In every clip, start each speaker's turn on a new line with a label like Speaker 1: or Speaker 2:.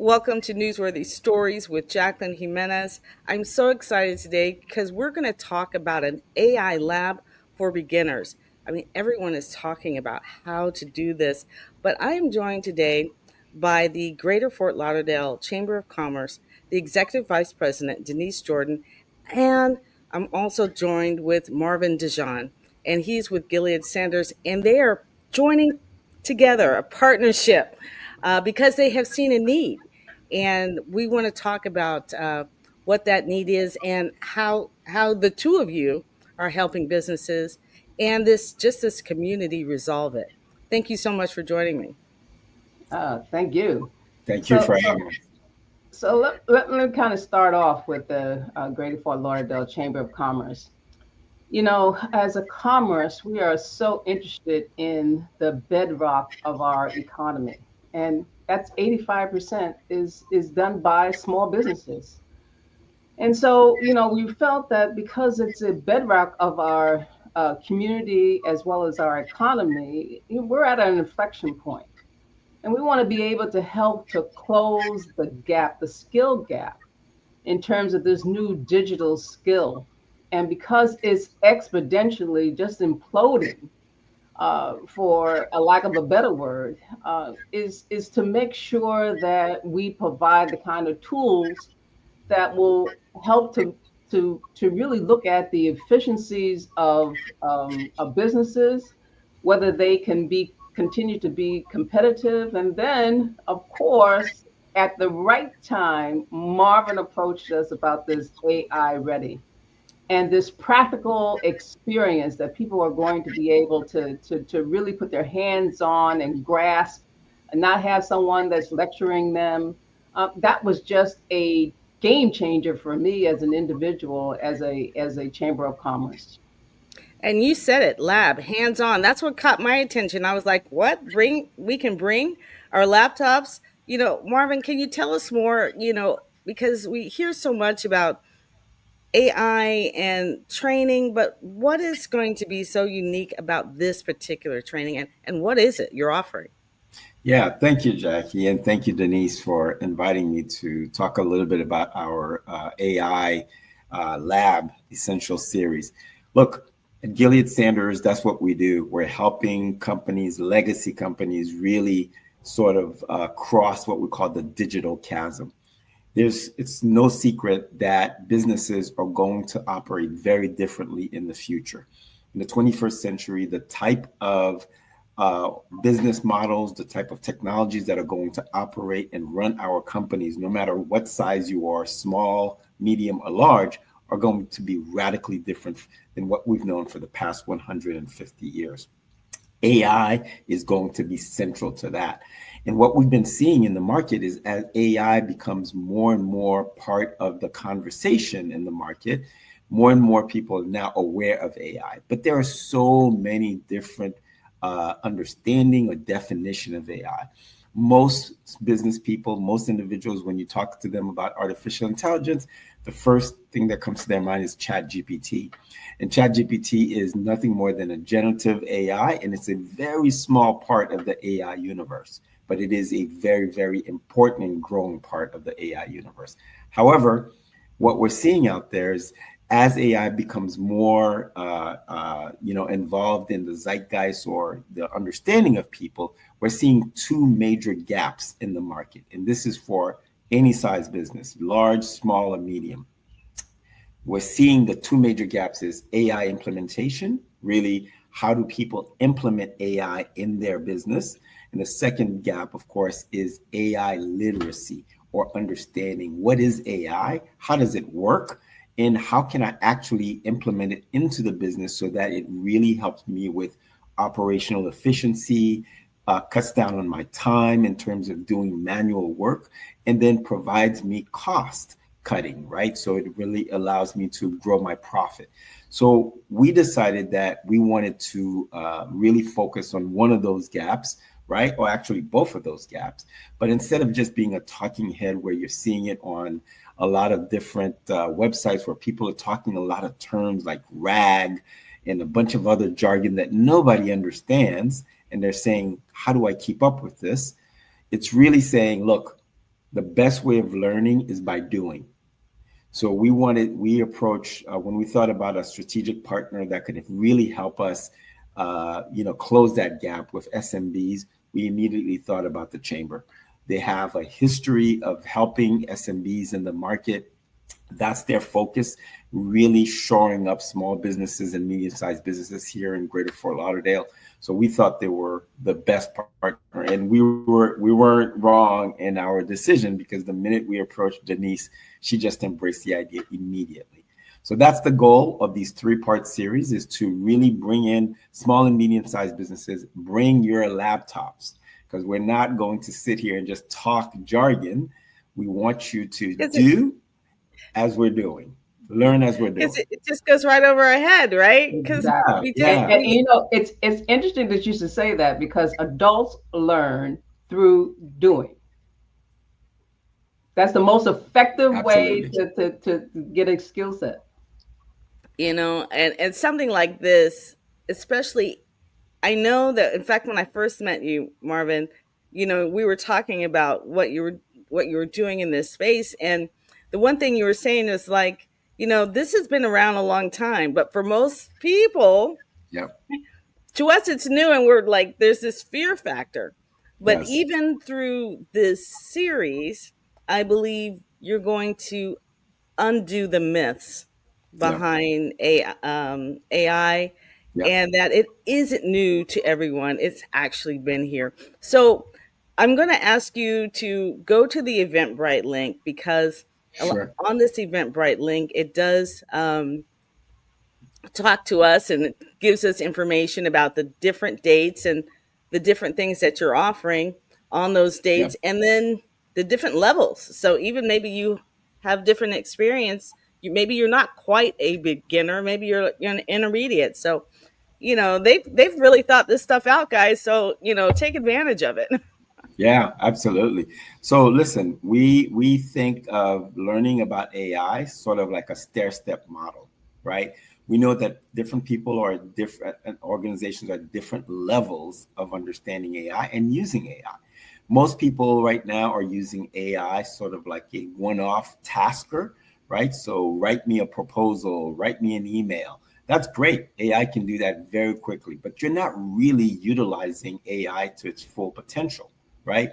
Speaker 1: Welcome to Newsworthy Stories with Jacqueline Jimenez. I'm so excited today because we're going to talk about an AI lab for beginners. I mean, everyone is talking about how to do this, but I am joined today by the Greater Fort Lauderdale Chamber of Commerce, the Executive Vice President, Denise Jordan, and I'm also joined with Marvin Dijon, and he's with Gilead Sanders, and they are joining together a partnership because they have seen a need. And we want to talk about what that need is and how the two of you are helping businesses and this community resolve it. Thank you so much for joining me.
Speaker 2: Thank you.
Speaker 3: Thank you
Speaker 2: So,
Speaker 3: for
Speaker 2: so,
Speaker 3: having us.
Speaker 2: so let me kind of start off with the Greater Fort Lauderdale Chamber of Commerce. You know, as a commerce, we are so interested in the bedrock of our economy, and that's 85% is done by small businesses. And so, you know, we felt that because it's a bedrock of our community as well as our economy, we're at an inflection point. And we want to be able to help to close the gap, the skill gap, in terms of this new digital skill. And because it's exponentially just imploding, for a lack of a better word, is to make sure that we provide the kind of tools that will help to really look at the efficiencies of businesses, whether they can be continue to be competitive, and then of course at the right time, Marvin approached us about this AI ready and this practical experience that people are going to be able to really put their hands on and grasp and not have someone that's lecturing them. That was just a game changer for me as an individual, as a chamber of commerce.
Speaker 1: And you said it, lab, hands on. That's what caught my attention. I was like, what? We can bring our laptops? Marvin, can you tell us more? Because we hear so much about AI and training, but what is going to be so unique about this particular training and what is it you're offering?
Speaker 3: Yeah, thank you, Jackie, and thank you, Denise, for inviting me to talk a little bit about our AI Lab Essential Series. Look, at Gilead Sanders, that's what we do. We're helping companies, legacy companies, really sort of cross what we call the digital chasm. It's no secret that businesses are going to operate very differently in the future. In the 21st century, the type of business models, the type of technologies that are going to operate and run our companies, no matter what size you are, small, medium, or large, are going to be radically different than what we've known for the past 150 years. AI is going to be central to that. And what we've been seeing in the market is as AI becomes more and more part of the conversation in the market, more and more people are now aware of AI. But there are so many different understanding or definition of AI. Most business people, most individuals, when you talk to them about artificial intelligence, the first thing that comes to their mind is ChatGPT. And ChatGPT is nothing more than a generative AI, and it's a very small part of the AI universe, but it is a very, very important and growing part of the AI universe. However, what we're seeing out there is as AI becomes more, involved in the zeitgeist or the understanding of people, we're seeing two major gaps in the market. And this is for any size business, large, small, or medium. We're seeing the two major gaps is AI implementation, really, how do people implement AI in their business? And the second gap, of course, is AI literacy or understanding. What is AI? How does it work? And how can I actually implement it into the business so that it really helps me with operational efficiency, cuts down on my time in terms of doing manual work, and then provides me cost cutting, right? So it really allows me to grow my profit. So we decided that we wanted to really focus on one of those gaps, right? Or actually both of those gaps. But instead of just being a talking head where you're seeing it on a lot of different websites where people are talking a lot of terms like RAG and a bunch of other jargon that nobody understands, and they're saying, how do I keep up with this? It's really saying, look, the best way of learning is by doing. So we approached when we thought about a strategic partner that could really help us, close that gap with SMBs. We immediately thought about the chamber. They have a history of helping SMBs in the market. That's their focus, really shoring up small businesses and medium-sized businesses here in Greater Fort Lauderdale. So we thought they were the best partner, and we weren't wrong in our decision, because the minute we approached Denise, she just embraced the idea immediately. So that's the goal of these 3-part series, is to really bring in small and medium-sized businesses. Bring your laptops, because we're not going to sit here and just talk jargon. We want you to do as we're doing, learn as we're doing.
Speaker 1: It just goes right over our head, right? Because
Speaker 2: Exactly. And you know, it's interesting that you should say that, because adults learn through doing. That's the most effective way to get a skill set.
Speaker 1: You know, and something like this, especially, I know that, in fact, when I first met you, Marvin, you know, we were talking about what you were doing in this space, and the one thing you were saying is like, you know, this has been around a long time, but for most people,
Speaker 3: Yep.
Speaker 1: to us it's new, and we're like, there's this fear factor. But
Speaker 3: Yes.
Speaker 1: even through this series, I believe you're going to undo the myths behind AI,
Speaker 3: Yep.
Speaker 1: and that it isn't new to everyone. It's actually been here. So I'm going to ask you to go to the Eventbrite link, because
Speaker 3: Sure.
Speaker 1: on this Eventbrite link, it does talk to us, and it gives us information about the different dates and the different things that you're offering on those dates, and then the different levels. So even maybe you have different experience. Maybe you're not quite a beginner. Maybe you're an intermediate. So, you know, they've really thought this stuff out, guys. So, you know, take advantage of it.
Speaker 3: Yeah, absolutely. So listen, we think of learning about AI sort of like a stair-step model, right? We know that different people are different, and organizations are at different levels of understanding AI and using AI. Most people right now are using AI sort of like a one-off tasker, right? So write me a proposal, write me an email. That's great. AI can do that very quickly, but you're not really utilizing AI to its full potential, right?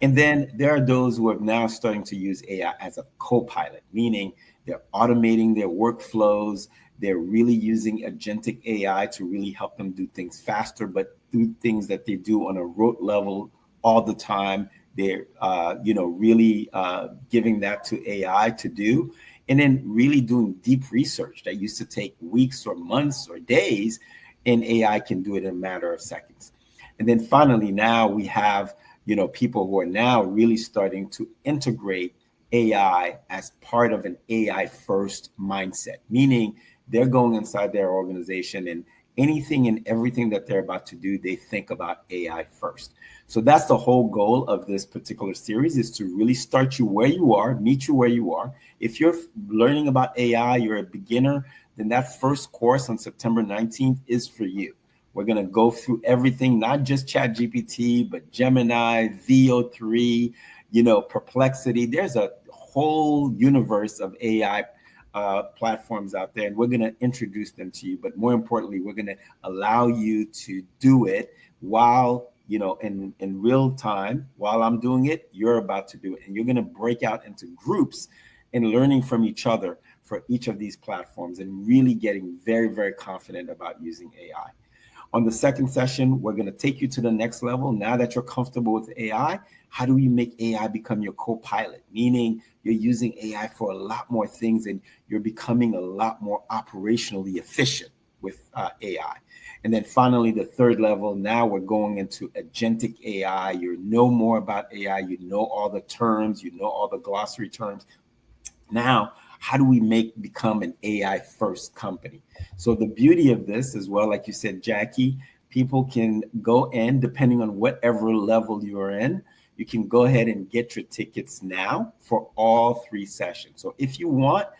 Speaker 3: And then there are those who are now starting to use AI as a co-pilot, meaning they're automating their workflows. They're really using agentic AI to really help them do things faster, but do things that they do on a rote level all the time. They're, really giving that to AI to do, and then really doing deep research that used to take weeks or months or days, and AI can do it in a matter of seconds. And then finally, now we have, people who are now really starting to integrate AI as part of an AI first mindset, meaning they're going inside their organization, and anything and everything that they're about to do, they think about AI first. So that's the whole goal of this particular series, is to really start you where you are, meet you where you are. If you're learning about AI, you're a beginner, then that first course on September 19th is for you. We're going to go through everything, not just ChatGPT, but Gemini, VO3, Perplexity. There's a whole universe of AI platforms out there, and we're going to introduce them to you. But more importantly, we're going to allow you to do it while, in real time. While I'm doing it, you're about to do it, and you're going to break out into groups and learning from each other for each of these platforms, and really getting very, very confident about using AI. On the second session, we're going to take you to the next level. Now that you're comfortable with AI, how do we make AI become your co-pilot? Meaning you're using AI for a lot more things, and you're becoming a lot more operationally efficient with AI. And then finally, the third level, now we're going into agentic AI. You know more about AI. You know all the terms. You know all the glossary terms. Now, how do we become an AI first company? So the beauty of this as well, like you said, Jackie, people can go in, depending on whatever level you're in, you can go ahead and get your tickets now for all 3 sessions. So if you want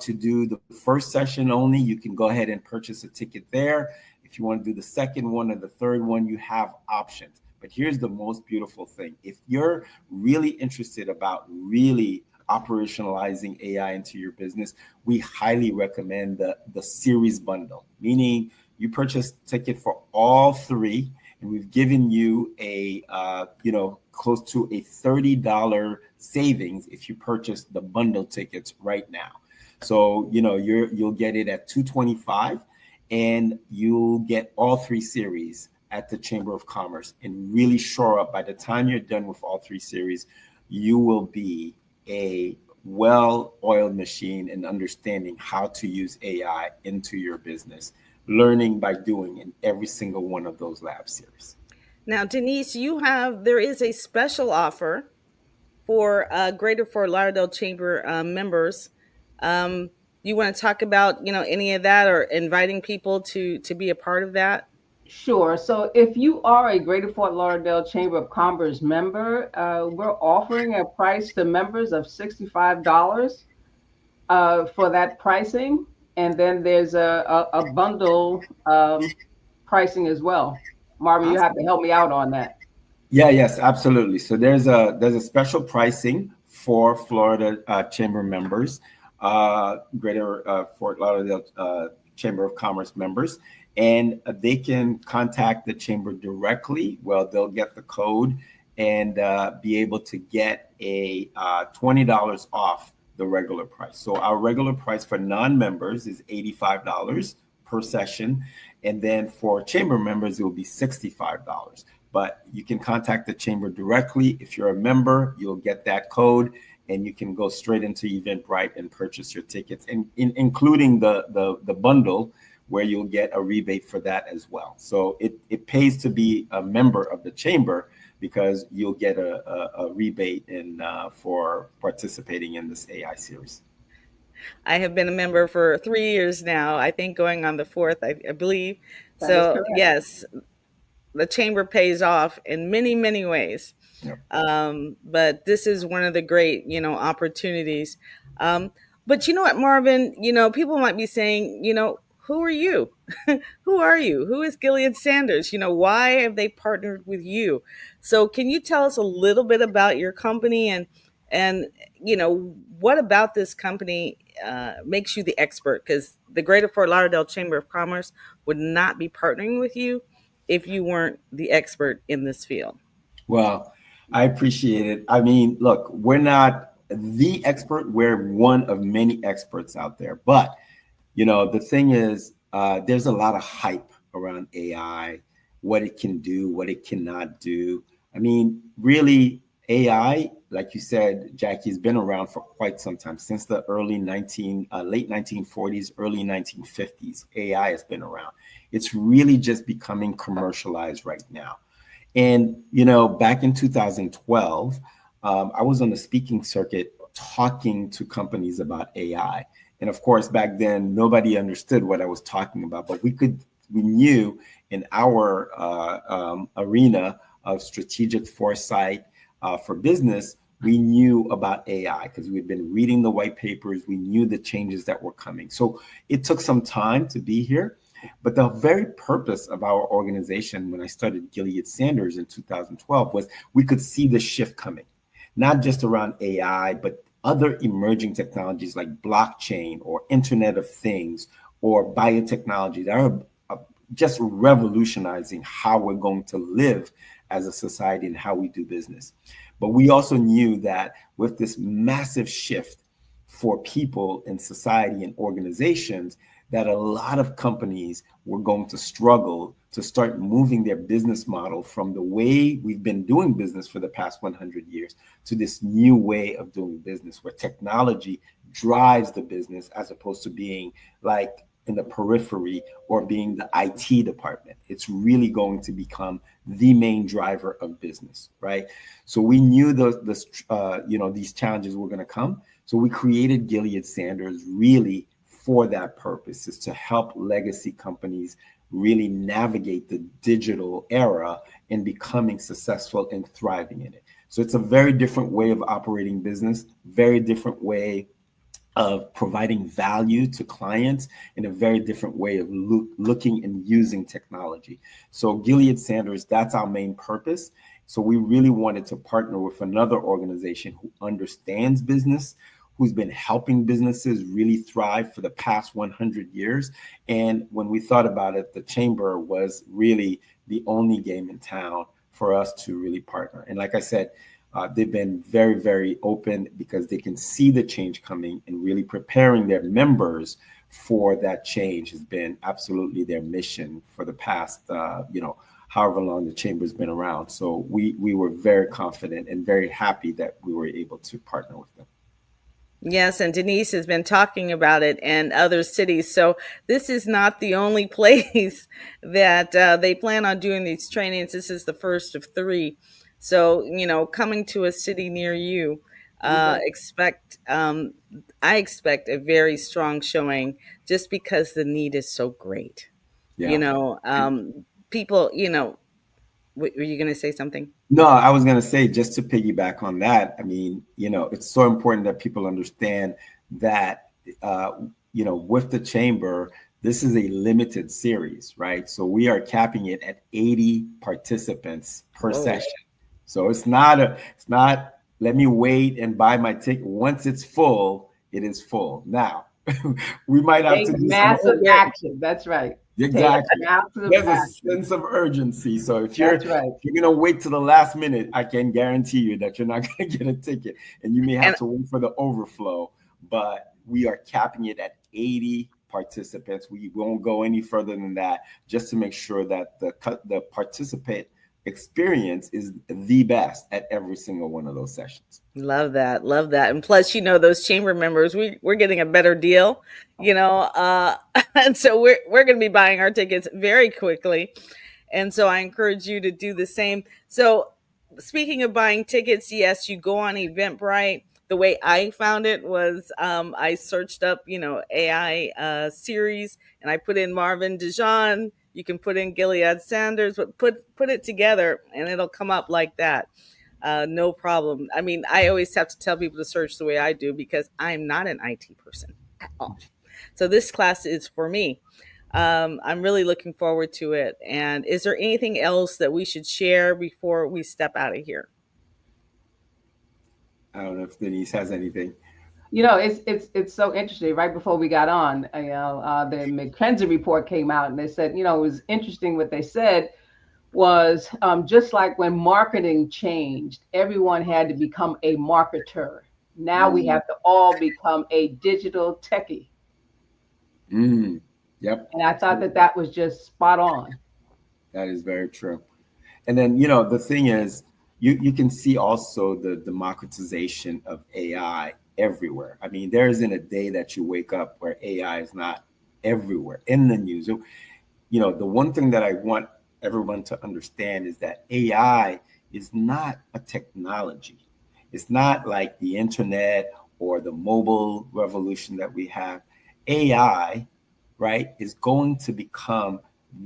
Speaker 3: to do the first session only, you can go ahead and purchase a ticket there. If you want to do the second one or the third one, you have options. But here's the most beautiful thing. If you're really interested about really operationalizing AI into your business, we highly recommend the series bundle, meaning you purchase ticket for all three, and we've given you a close to a $30 savings if you purchase the bundle tickets right now. So you'll get it at $225, and you'll get all three series at the Chamber of Commerce, and really shore up. By the time you're done with all three series, you will be a well-oiled machine in understanding how to use AI into your business, learning by doing in every single one of those lab series.
Speaker 1: Now, Denise, there is a special offer for Greater Fort Lauderdale Chamber members. You want to talk about any of that, or inviting people to be a part of that?
Speaker 2: Sure. So if you are a Greater Fort Lauderdale Chamber of Commerce member, we're offering a price to members of $65 for that pricing. And then there's a bundle pricing as well. Marvin, you have to help me out on that.
Speaker 3: Yeah, yes, absolutely. So there's a special pricing for Florida Chamber members, Greater Fort Lauderdale Chamber of Commerce members, and they can contact the chamber directly. Well, they'll get the code and be able to get a $20 off the regular price. So our regular price for non-members is $85 per session, and then for chamber members it will be $65. But you can contact the chamber directly. If you're a member, you'll get that code, and you can go straight into Eventbrite and purchase your tickets, and including the bundle, where you'll get a rebate for that as well. So it pays to be a member of the chamber, because you'll get a rebate for participating in this AI series.
Speaker 1: I have been a member for 3 years now. I think going on the fourth, I believe.
Speaker 2: That is
Speaker 1: So
Speaker 2: correct.
Speaker 1: yes, the chamber pays off in many, many ways.
Speaker 3: Yep.
Speaker 1: But this is one of the great, opportunities. But you know what, Marvin, people might be saying, who are you? Who are you? Who is Gilead Sanders? Why have they partnered with you? So can you tell us a little bit about your company, and what about this company makes you the expert? Because the Greater Fort Lauderdale Chamber of Commerce would not be partnering with you if you weren't the expert in this field.
Speaker 3: Well, I appreciate it. I mean, look, we're not the expert. We're one of many experts out there. But, the thing is, there's a lot of hype around AI, what it can do, what it cannot do. I mean, really, AI, like you said, Jackie, has been around for quite some time, since the late 1940s, early 1950s. AI has been around. It's really just becoming commercialized right now. And, back in 2012, I was on the speaking circuit talking to companies about AI. And of course, back then, nobody understood what I was talking about, but we knew in our arena of strategic foresight for business, we knew about AI because we'd been reading the white papers. We knew the changes that were coming. So it took some time to be here. But the very purpose of our organization, when I started Gilead Sanders in 2012, was we could see the shift coming, not just around AI, but other emerging technologies like blockchain or Internet of Things or biotechnology that are just revolutionizing how we're going to live as a society and how we do business. But we also knew that with this massive shift for people in society and organizations, that a lot of companies were going to struggle to start moving their business model from the way we've been doing business for the past 100 years to this new way of doing business, where technology drives the business as opposed to being like in the periphery or being the IT department. It's really going to become the main driver of business, right? So we knew these challenges were going to come. So we created Gilead Sanders really for that purpose, is to help legacy companies really navigate the digital era and becoming successful and thriving in it. So it's a very different way of operating business, very different way of providing value to clients in a very different way of looking and using technology. So Gilead Sanders, that's our main purpose. So we really wanted to partner with another organization who understands business, who's been helping businesses really thrive for the past 100 years. And when we thought about it, the Chamber was really the only game in town for us to really partner. And like I said, they've been very, very open because they can see the change coming, and really preparing their members for that change has been absolutely their mission for the past, however long the Chamber's been around. So we were very confident and very happy that we were able to partner with them.
Speaker 1: Yes, and Denise has been talking about it in other cities. So this is not the only place that they plan on doing these trainings. This is the first of three. So, coming to a city near you, I expect a very strong showing, just because the need is so great.
Speaker 3: Yeah.
Speaker 1: People, were you going to say something?
Speaker 3: No, I was going to say, just to piggyback on that, I mean, it's so important that people understand that, with the Chamber, this is a limited series, right? So we are capping it at 80 participants per session. So it's not, let me wait and buy my ticket. Once it's full, it is full. Now, we might have to do
Speaker 2: massive action. That's right.
Speaker 3: Exactly. There's a sense of urgency. So if you're going to wait to the last minute, I can guarantee you that you're not going to get a ticket, and you may have to wait for the overflow. But we are capping it at 80 participants. We won't go any further than that, just to make sure that the participant experience is the best at every single one of those sessions.
Speaker 1: Love that. And plus, those Chamber members, we're getting a better deal, and so we're going to be buying our tickets very quickly. And so I encourage you to do the same. So speaking of buying tickets, yes, you go on Eventbrite. The way I found it was I searched up, AI series, and I put in Marvin Dijon. You can put in Gilead Sanders, but put it together and it'll come up like that. No problem. I mean, I always have to tell people to search the way I do, because I'm not an IT person at all. So this class is for me. I'm really looking forward to it. And is there anything else that we should share before we step out of here?
Speaker 3: I don't know if Denise has anything.
Speaker 2: It's so interesting. Right before we got on, the McKinsey report came out, and they said, it was interesting what they said was just like when marketing changed, everyone had to become a marketer. Now we have to all become a digital techie.
Speaker 3: Yep.
Speaker 2: And I thought that was just spot on.
Speaker 3: That is very true. And then, the thing is, you can see also the democratization of AI everywhere. I mean, there isn't a day that you wake up where AI is not everywhere in the news. The one thing that I want everyone to understand is that AI is not a technology. It's not like the internet or the mobile revolution that we have. AI, right, is going to become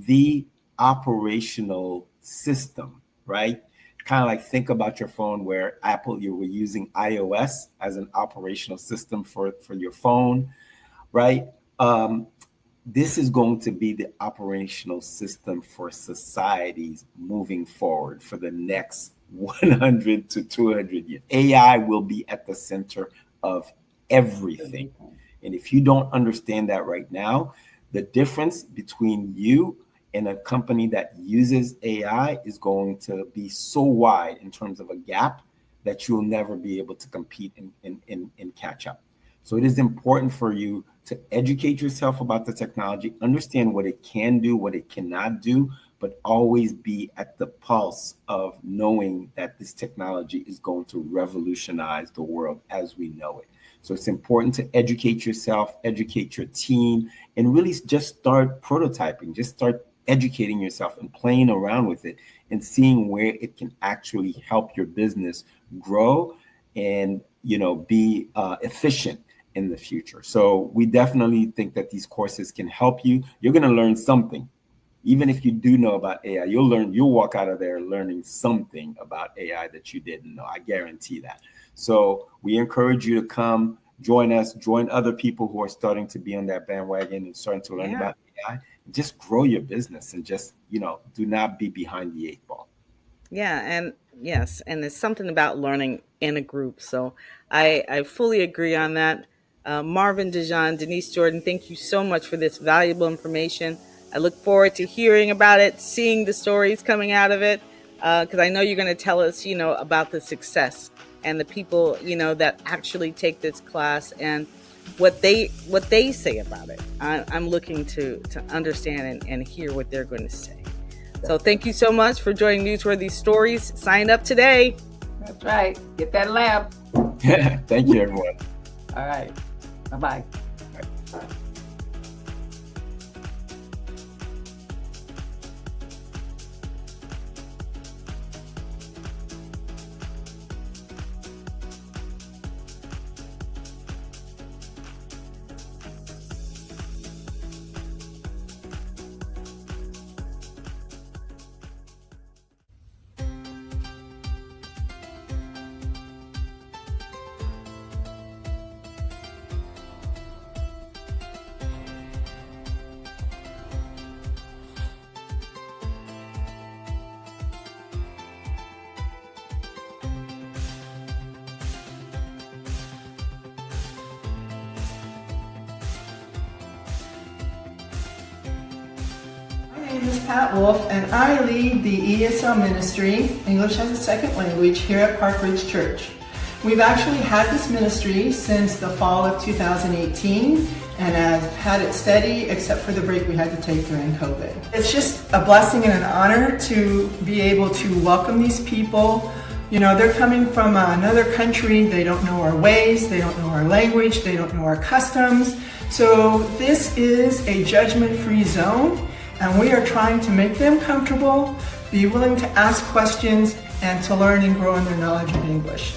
Speaker 3: the operational system, right? Kind of like, think about your phone, where Apple, you were using iOS as an operational system for your phone, right? This is going to be the operational system for societies moving forward for the next 100 to 200 years. AI will be at the center of everything. And if you don't understand that right now, the difference between you and a company that uses AI is going to be so wide in terms of a gap that you'll never be able to compete and catch up. So it is important for you to educate yourself about the technology, understand what it can do, what it cannot do, but always be at the pulse of knowing that this technology is going to revolutionize the world as we know it. So it's important to educate yourself, educate your team, and really just start prototyping, just start educating yourself and playing around with it and seeing where it can actually help your business grow and, be efficient in the future. So we definitely think that these courses can help you. You're going to learn something. Even if you do know about AI, you'll walk out of there learning something about AI that you didn't know. I guarantee that. So we encourage you to come join us, join other people who are starting to be on that bandwagon and starting to learn about AI. Just grow your business and just, do not be behind the eight ball.
Speaker 1: Yeah, and yes, and it's something about learning in a group. So I fully agree on that. Marvin Dijon, Denise Jordan, thank you so much for this valuable information. I look forward to hearing about it, seeing the stories coming out of it, because I know you're going to tell us, about the success and the people, that actually take this class and what they say about it. I'm looking to understand and hear what they're going to say. So thank you so much for joining Newsworthy Stories. Sign up today.
Speaker 2: That's right. Get that lab.
Speaker 3: Thank you, everyone.
Speaker 2: All right. Bye-bye.
Speaker 4: My name is Pat Wolf, and I lead the ESL ministry, English as a Second Language, here at Park Ridge Church. We've actually had this ministry since the fall of 2018 and have had it steady except for the break we had to take during COVID. It's just a blessing and an honor to be able to welcome these people. They're coming from another country. They don't know our ways, they don't know our language, they don't know our customs. So this is a judgment-free zone, and we are trying to make them comfortable, be willing to ask questions, and to learn and grow in their knowledge of English.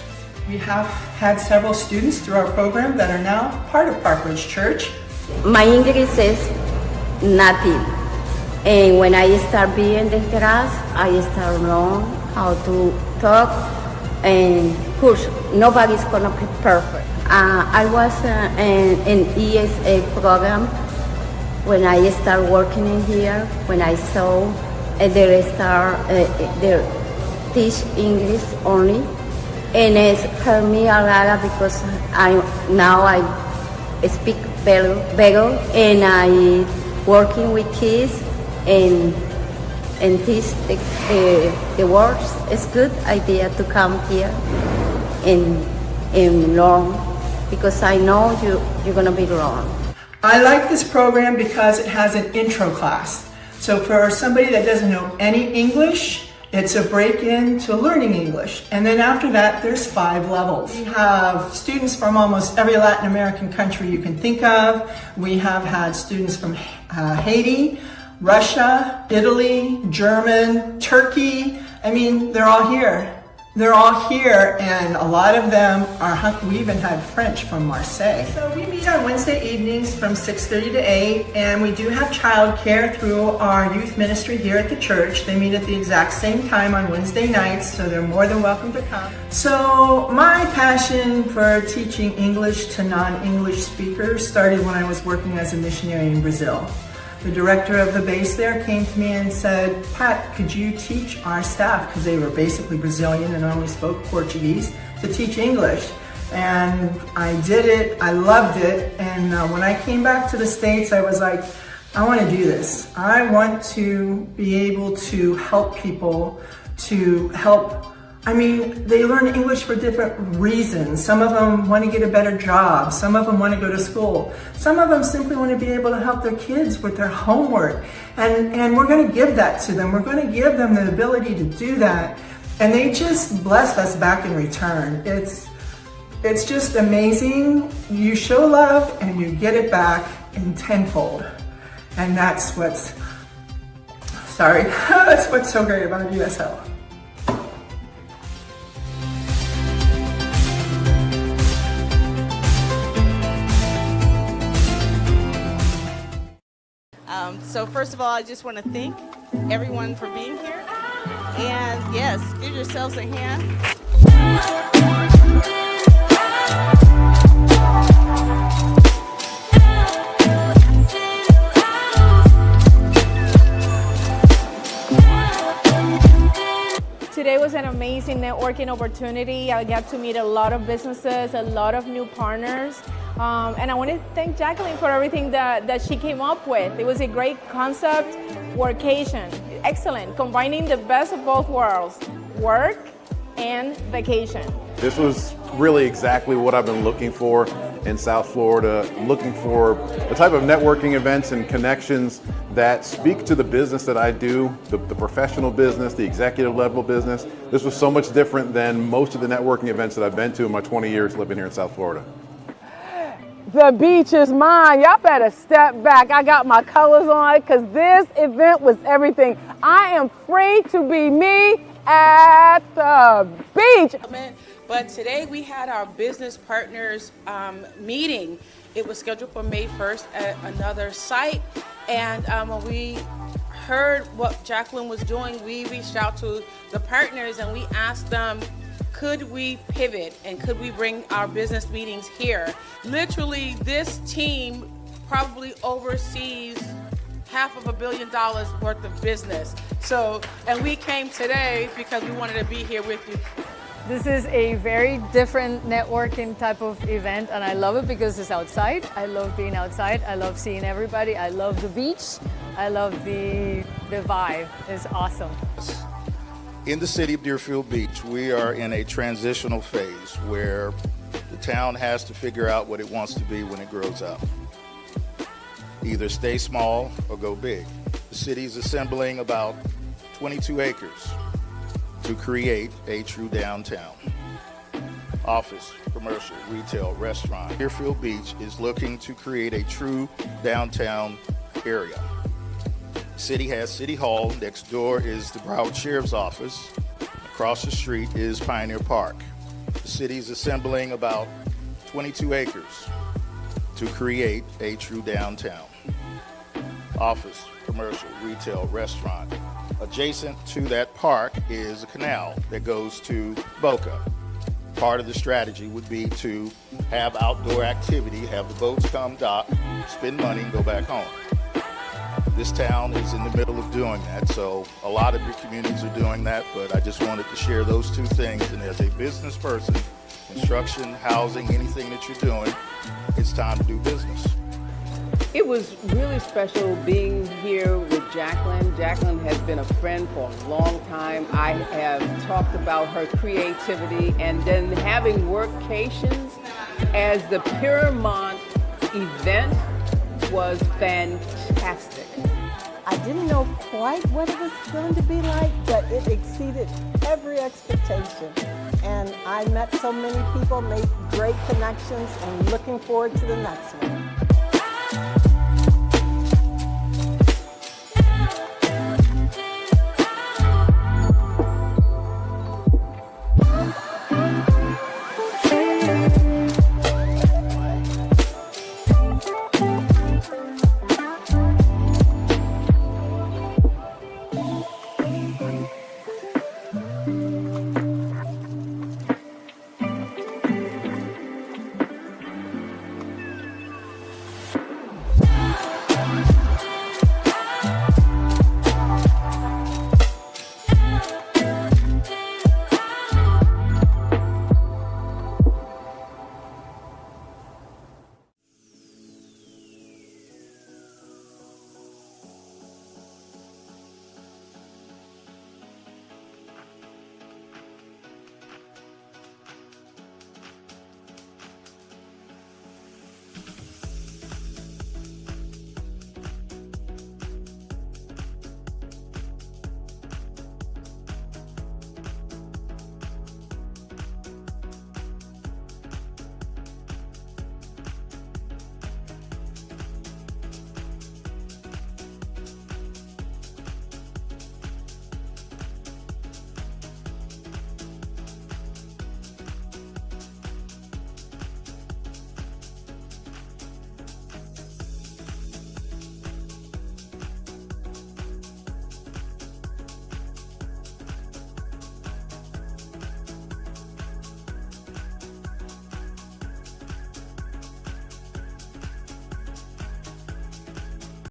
Speaker 4: We have had several students through our program that are now part of Park Ridge Church.
Speaker 5: My English is native, and when I start being in the class, I start learn how to talk, and of course, nobody's gonna be perfect. I was in ESA program when I started working in here, when I saw they teach English only, and it's helped me a lot because I speak better, and I working with kids and teach the words. It's good idea to come here and learn, because I know you're gonna be learn.
Speaker 4: I like this program because it has an intro class. So for somebody that doesn't know any English, it's a break-in to learning English. And then after that, there's 5 levels. We have students from almost every Latin American country you can think of. We have had students from Haiti, Russia, Italy, German, Turkey. I mean, they're all here. They're all here, and a lot of them we even had French from Marseille. So we meet on Wednesday evenings from 6:30 to 8, and we do have childcare through our youth ministry here at the church. They meet at the exact same time on Wednesday nights, so they're more than welcome to come. So my passion for teaching English to non-English speakers started when I was working as a missionary in Brazil. The director of the base there came to me and said, "Pat, could you teach our staff," because they were basically Brazilian and only spoke Portuguese, to teach English. And I did it, I loved it, and when I came back to the States, I was like, I want to do this. I want to be able to help people, they learn English for different reasons. Some of them want to get a better job. Some of them want to go to school. Some of them simply want to be able to help their kids with their homework. And we're going to give that to them. We're going to give them the ability to do that. And they just bless us back in return. It's just amazing. You show love and you get it back in tenfold. And that's what's so great about USL.
Speaker 1: So first of all, I just want to thank everyone for being here. And yes, give yourselves a hand.
Speaker 6: Today was an amazing networking opportunity. I got to meet a lot of businesses, a lot of new partners. And I want to thank Jacqueline for everything that she came up with. It was a great concept, workation. Excellent, combining the best of both worlds, work and vacation.
Speaker 7: This was really exactly what I've been looking for in South Florida, looking for the type of networking events and connections that speak to the business that I do, the professional business, the executive level business. This was so much different than most of the networking events that I've been to in my 20 years living here in South Florida.
Speaker 8: The beach is mine. Y'all better step back. I got my colors on because this event was everything. I am free to be me at the beach.
Speaker 9: But today we had our business partners meeting. It was scheduled for May 1st at another site. And when we heard what Jacqueline was doing, we reached out to the partners and we asked them, could we pivot and could we bring our business meetings here? Literally, this team probably oversees $500 million worth of business. So, and we came today because we wanted to be here with you.
Speaker 10: This is a very different networking type of event, and I love it because it's outside. I love being outside. I love seeing everybody. I love the beach. I love the vibe. It's awesome.
Speaker 11: In the city of Deerfield Beach, we are in a transitional phase where the town has to figure out what it wants to be when it grows up. Either stay small or go big. The city is assembling about 22 acres to create a true downtown. Office, commercial, retail, restaurant. Deerfield Beach is looking to create a true downtown area. City has City Hall. Next door is the Broward Sheriff's Office. Across the street is Pioneer Park. The city is assembling about 22 acres to create a true downtown. Office, commercial, retail, restaurant. Adjacent to that park is a canal that goes to Boca. Part of the strategy would be to have outdoor activity, have the boats come dock, spend money, and go back home. This town is in the middle of doing that, so a lot of your communities are doing that, but I just wanted to share those two things. And as a business person, construction, housing, anything that you're doing, it's time to do business.
Speaker 2: It was really special being here with Jacqueline. Jacqueline has been a friend for a long time. I have talked about her creativity, and then having workations as the Paramount event was fantastic.
Speaker 12: I didn't know quite what it was going to be like, but it exceeded every expectation. And I met so many people, made great connections, and looking forward to the next one.